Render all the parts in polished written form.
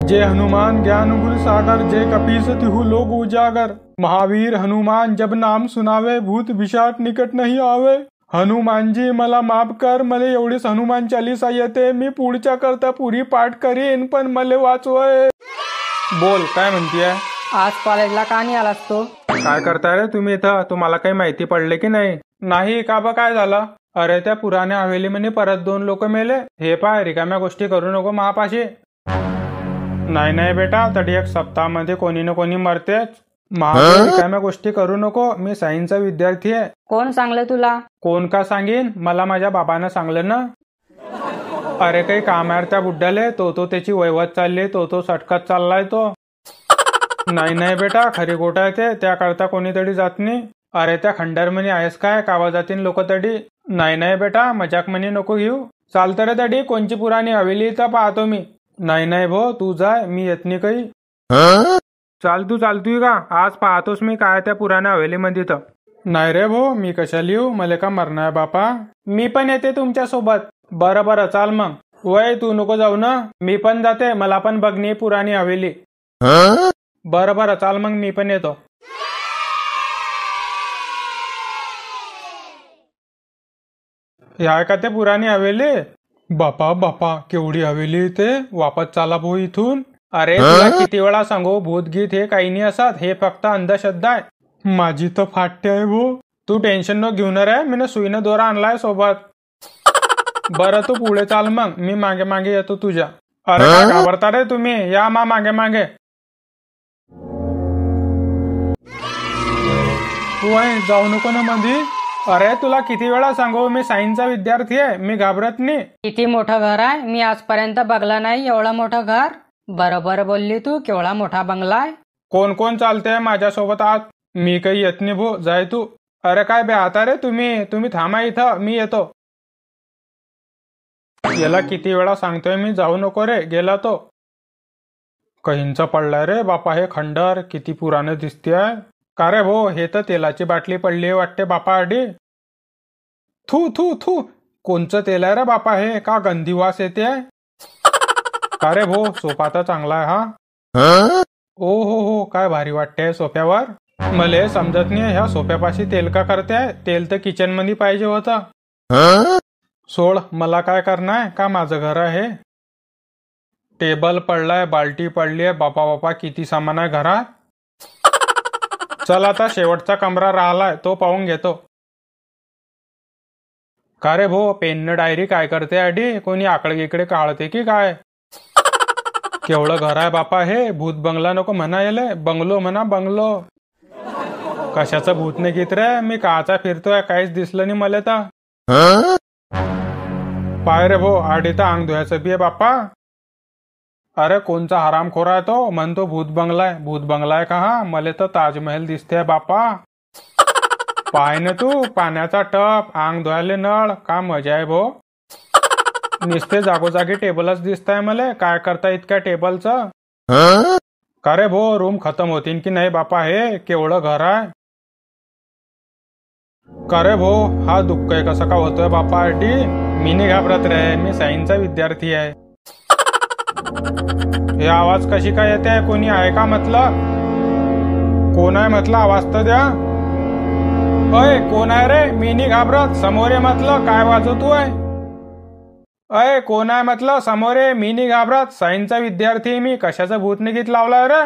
जय हनुमान ज्ञान गुण सागर, जय कपीस तिहु लोक उजागर। महावीर हनुमान जब नाम सुनावे, भूत पिशाच निकट नहीं आवे। हनुमान जी मला माफ कर, मले एवढीच हनुमान चालीसा येते, मी पुढच्या करता पुरी पाठ करीन, पण मले वाचवय। बोल, काय म्हणतीये? आज कॉलेजला का नाही आलास तू? काय करताय रे तुम्ही इथं? तुम्हाला काही माहिती पडले की नाही? नाही का बा, काय झालं? अरे त्या पुराण्या हवेली मध्ये परत 2 लोक मेले। हे पाय, रिकाम्या गोष्टी करू नको महापाशी। नाही नाही बेटा, तरी 1 सप्ताहामध्ये कोणी ना कोणी मरतेच। रिकाम्या गोष्टी करू नको, मी सायन्सचा विद्यार्थी आहे। कोण सांगलं तुला? कोण का सांगेन, मला माझ्या बाबानं सांगलं ना। अरे काही काम आहे त्या बुड्ढ्याले, तो त्याची वैवत चालली, तो सटकत चाललाय तो। नाही बेटा, खरी गोट आहे ते, त्याकरता कोणीतरी जात नाही। अरे त्या खंडार म्हणी आहेस काय, कावा जातीन लोक तडी। नाही बेटा, मजाक म्हणी नको घेऊ। चालतं रे तडी, कोणची पुराणी हवेली तर पाहतो मी। नाही भो, तू जाय, मी येत नाही काही। चालतोय का? आज पाहतोस मी काय त्या पुराण्या हवेलीमध्ये तर। नाही रे भो, मी कशाला येऊ, मला का मरणार बापा। मी पण येते तुमच्या सोबत। बरं चाल मग। वय तू नको जाऊ ना, मी पण जाते, मला पण बघणी पुराणी हवेली। बरं चाल मग, मी पण येतो। या का ते पुराणी हवेली? बापा केवढी हवेली ते, वापस चाला भाऊ इथून। अरे तुला किती वेळा सांगू, भूतगीत हे काही नाही असत, हे फक्त अंधश्रद्धा आहे। माझी तर फाटते आहे भो। तू टेन्शन न घेऊन रे, मी सुईनं दोरा आणलाय सोबत। बरं तू पुढे चाल मग, मी मागे मागे येतो तुझ्या। अरे काय घाबरता रे तुम्ही, या मागे मागे। वय जाऊ नको ना मधी। अरे तुला किती वेळा सांगू, मी सायन्सचा विद्यार्थी आहे, मी घाबरत नाही। किती मोठं घर आहे, मी आजपर्यंत बघला नाही एवढं मोठं घर। बरोबर बोलली तू, केवढा मोठा बंगला आहे। कोण चालते माझ्यासोबत आज? मी काही येत नाही भो, जाय तू। अरे काय बेहता रे तुम्ही थांबा इथं, मी येतो। याला किती वेळा सांगतोय मी, जाऊ नको रे, गेला तो। कहींचा पडलाय रे बापा हे खंडर, किती पुराने दिसतेय। का रे भो, हे तर तेलाची बाटली पडली वाटते बापा अडी। थू कोणचं तेल आहे रे बापा हे, का गंधी वास येते। का रे भो, सोफा तर चांगला आहे हा। ओ हो, काय भारी वाटते सोफ्यावर। मले समजत नाही ह्या सोफ्यापाशी तेल का करते, तेल तर किचन मध्ये पाहिजे होतं। सोड, मला काय करणार, का माझं घर आहे। टेबल पडलाय, बाल्टी पडली आहे, बापा किती सामान आहे घरात। चल आता शेवटचा कमरा राहिलाय, तो पाहून घेतो। का रे भो, पेन डायरी काय करते अडी, कोणी आकडे इकडे काढते की काय। केवढं घर आहे बापा हे, भूत बंगला नको म्हणा, येले बंगलो म्हणा, बंगलो। कशाचं भूत नाही घेत रे, मी काचा फिरतोय, काहीच दिसलं नाही मला तर। पाय रे भो, आडी तर अंग धुवायचं बी आहे बापा। अरे कोणचा हरामखोर आहे तो, म्हणतो भूत बंगला आहे का हा, मला तर ताजमहल दिसते बापा। पाय ना तू, पाण्याचा टप, अंग धुवायले नळ, का मजा आहे भो। नुसते जागोजागी टेबलच दिसताय मला, काय करता इतक्या टेबलचं। का रे भो, रूम खतम होतीन की नाही बापा हे, केवढं घर आहे। का रे भो, हा दुःख आहे कसं का होतोय बापा अडी। मी नाही घाबरत रे, मी सायन्सचा विद्यार्थी आहे। हे आवाज कशी काय येते, कोणी आहे का म्हटलं? कोण आहे म्हटलं, आवाज तर द्या। अय कोण आहे रे, मी नाही घाबरत, समोर आहे म्हटलं, काय वाजवतोय। अय कोण आहे म्हटलं, समोर आहे, मी नाही घाबरत, सायन्सचा विद्यार्थी मी, कशाचं भूत निघित लावलाय रे।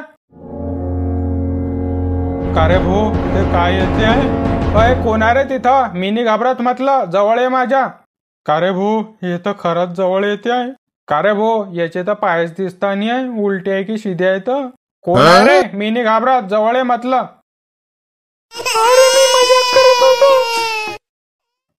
का रे भो, ते काय येते आहे। अय कोण आहे रे तिथं, मी नाही घाबरत म्हटलं, जवळ आहे माझ्या। का रे भो, हे तर खरंच जवळ येते आहे। का रे भो, याचे तर पायच दिसता नाही आहे, उलटे आहे की शिधे आहे तर। कोण आहे रे, मी नाही घाबरत, जवळ आहे म्हटलं।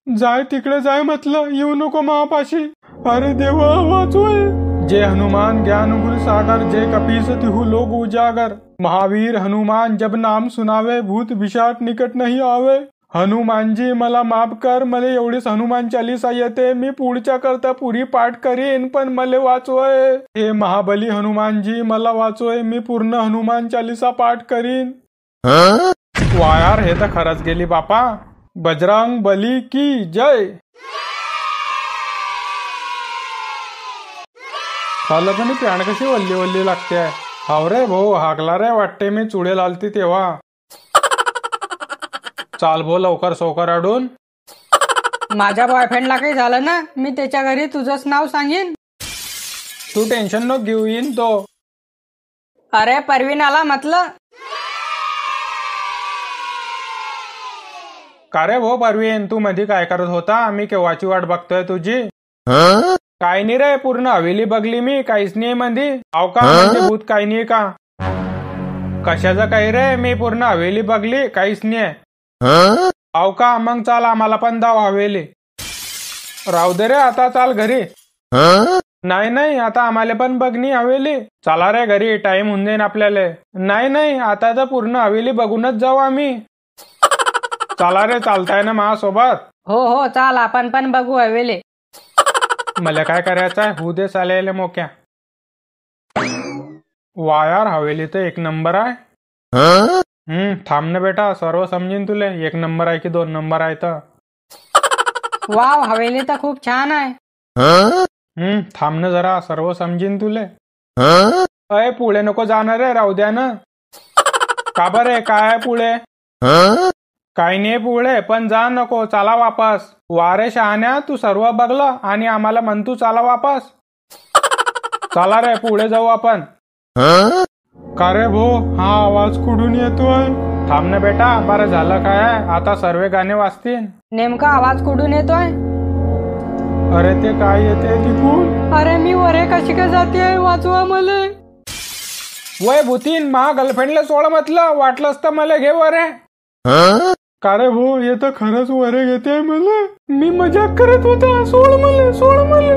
जाय तिकडे जाय म्हटलं, येऊ नको महापाशी। अरे देवा वाचोय। जय हनुमान ज्ञान गुण सागर, जय कपीस तिहु लोक उजागर। महावीर हनुमान जब नाम सुनावे, भूत पिशाच निकट नहीं आवे। हनुमान जी मला माफ कर, मले एवढीच हनुमान चालीसा येते, मी पुढच्या करता पुरी पाठ करीन, पण मले वाचवय। हे महाबली हनुमान जी मला वाचवय, मी पूर्ण हनुमान चालीसा पाठ करीन। वायार, हे तर खरंच गेली बापा। बजरंग बली की जय। खालं पण पॅन्ट कशी वल्ली वल्ली लागते. हाव रे भाऊ, हागला रे वाटते मी चुडे लालती तेव्हा. चाल भो लवकर सोकर अडून. माझ्या बॉयफ्रेंडला काही झालं ना, मी त्याच्या घरी तुझंच नाव सांगेन. तू टेन्शन नको घेऊ, येईन तो. अरे परवीन आला म्हटलं. का रे भो परवीन, तू मध्ये काय करत होता? मी केव्हाची वाट बघतोय तुझी. काय नाही रे, पूर्ण हवेली बघली मी, काहीच नाही मध्ये. आव का म्हणजे भूत काही नाही का? कशाचं काही रे, मी पूर्ण हवेली बघली, काहीच नाही. आव का, मग चाल आम्हाला पण दाव हवेली. राहू दे रे आता, चाल घरी. नाही नाही, आता आम्हाला पण बघणी हवेली. चला रे घरी, टाइम होऊन जाईन आपल्याला. नाही नाही, आता तर पूर्ण हवेली बघूनच जाऊ आम्ही. चला रे, चालताय ना माझ्यासोबत? हो हो चाल, आपण पण बघू हवेली. मला काय करायचं आहे, होऊ दे चालेल मोक्या. वायार हवेली तर एक नंबर आहे. थांब ना बेटा, सर्व समजीन तुले. एक नंबर आहे की 2 नंबर आहे तर. वाव, हवेली तर खूप छान आहे. थांब ना जरा, सर्व समजीन तुले. अय पुढे नको जाणार रे, राहू द्या ना. का बरे, काय आहे पुढे? काही नाही पुढे, पण जा नको, चला वापस. वारे शहाण्या, तू सर्व बघलं आणि आम्हाला म्हणतो चला वापस. चला रे पुढे जाऊ आपण. का रे भो, हा आवाज कुठून येतोय? थांब ना बेटा, बरं झालं काय, आता सर्व गाणे वाजतील. नेमका आवाज कुठून येतोय? अरे ते काय येते तिकून? अरे मी वरे कशी काय जाते, वाचवा मले. वय भूतीन, मा गर्लफ्रेंडला सोड म्हटलं, वाटलंच तर मला घे वरे. का रे भो, हे तर खरंच वरे घेते मला. मी मजाक करत होता, सोड मला, सोड मला.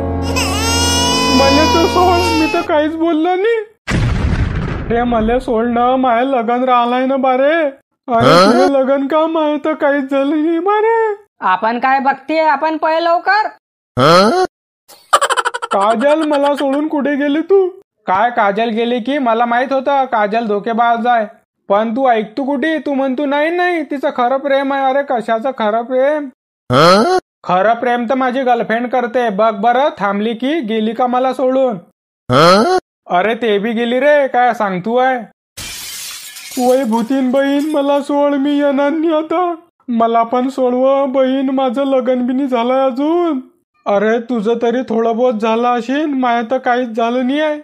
मला तर सोड, मी तर काहीच बोललो नाही. रे मला सोडणं, माय लगन राहिलाय ना बारे. अरे तुझं लगन का, माय तर काहीच झालं नाही बारे. आपण काय बघतीये, आपण पळ लवकर. काजल, मला सोडून कुठे गेली तू? काय काजल गेली की मला माहित होतं, काजल धोकेबाज आहे. पण तू ऐकतो कुठे? तू म्हणतो नाही नाही, तिचं खरं प्रेम आहे. अरे कशाचं खरं प्रेम? खरं प्रेम तर माझी गर्लफ्रेंड करते. बघ बरं, थांबली की गेली का मला सोडून? अरे ते बी गेली रे, काय सांगतो आहे? वय भूतीन बहीण, मला सोड, मी येणार नाही आता. मला पण सोडव बहीण, माझं लगन बी नाही झालंय अजून. अरे तुझं तरी थोडं बहुत झालं असेल, माय तर काहीच झालं नाही आहे.